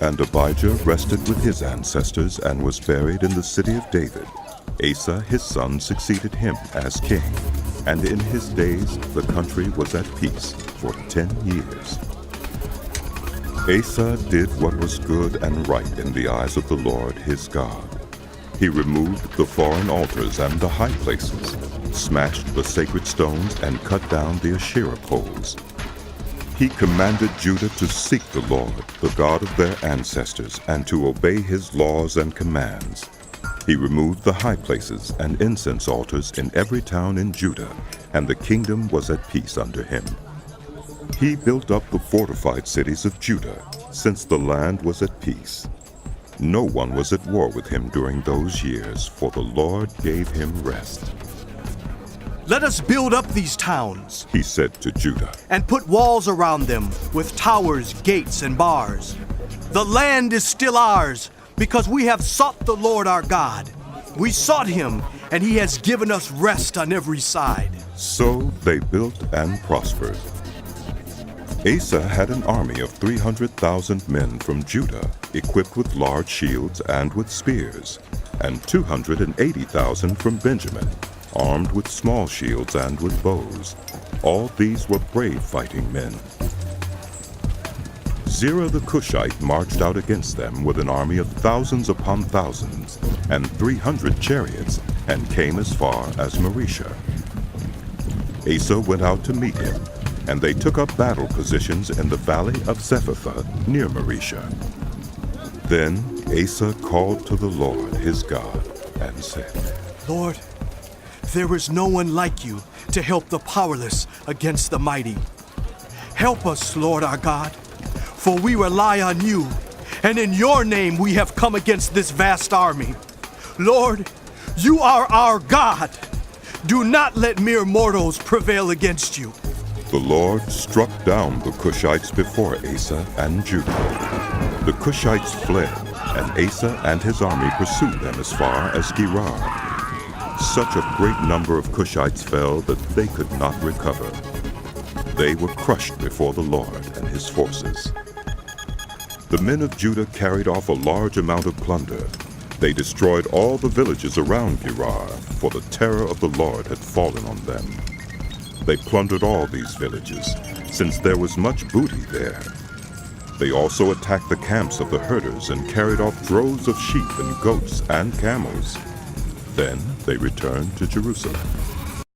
And Abijah rested with his ancestors and was buried in the city of David. Asa his son succeeded him as king, and in his days the country was at peace for 10 years. Asa did what was good and right in the eyes of the Lord his God. He removed the foreign altars and the high places, smashed the sacred stones, and cut down the Asherah poles. He commanded Judah to seek the Lord, the God of their ancestors, and to obey his laws and commands. He removed the high places and incense altars in every town in Judah, and the kingdom was at peace under him. He built up the fortified cities of Judah, since the land was at peace. No one was at war with him during those years, for the Lord gave him rest. "Let us build up these towns," he said to Judah, "and put walls around them with towers, gates, and bars. The land is still ours, because we have sought the Lord our God. We sought him, and he has given us rest on every side." So they built and prospered. Asa had an army of 300,000 men from Judah, equipped with large shields and with spears, and 280,000 from Benjamin, armed with small shields and with bows. All these were brave fighting men. Zerah the Cushite marched out against them with an army of thousands upon thousands, and 300 chariots, and came as far as Mareshah. Asa went out to meet him, and they took up battle positions in the valley of Zephathah near Mareshah. Then Asa called to the Lord his God and said, "Lord, there is no one like you to help the powerless against the mighty. Help us, Lord our God, for we rely on you, and in your name we have come against this vast army. Lord, you are our God. Do not let mere mortals prevail against you." The Lord struck down the Cushites before Asa and Judah. The Cushites fled, and Asa and his army pursued them as far as Gerar. Such a great number of Cushites fell that they could not recover. They were crushed before the Lord and his forces. The men of Judah carried off a large amount of plunder. They destroyed all the villages around Gerar, for the terror of the Lord had fallen on them. They plundered all these villages, since there was much booty there. They also attacked the camps of the herders and carried off droves of sheep and goats and camels. Then they returned to Jerusalem.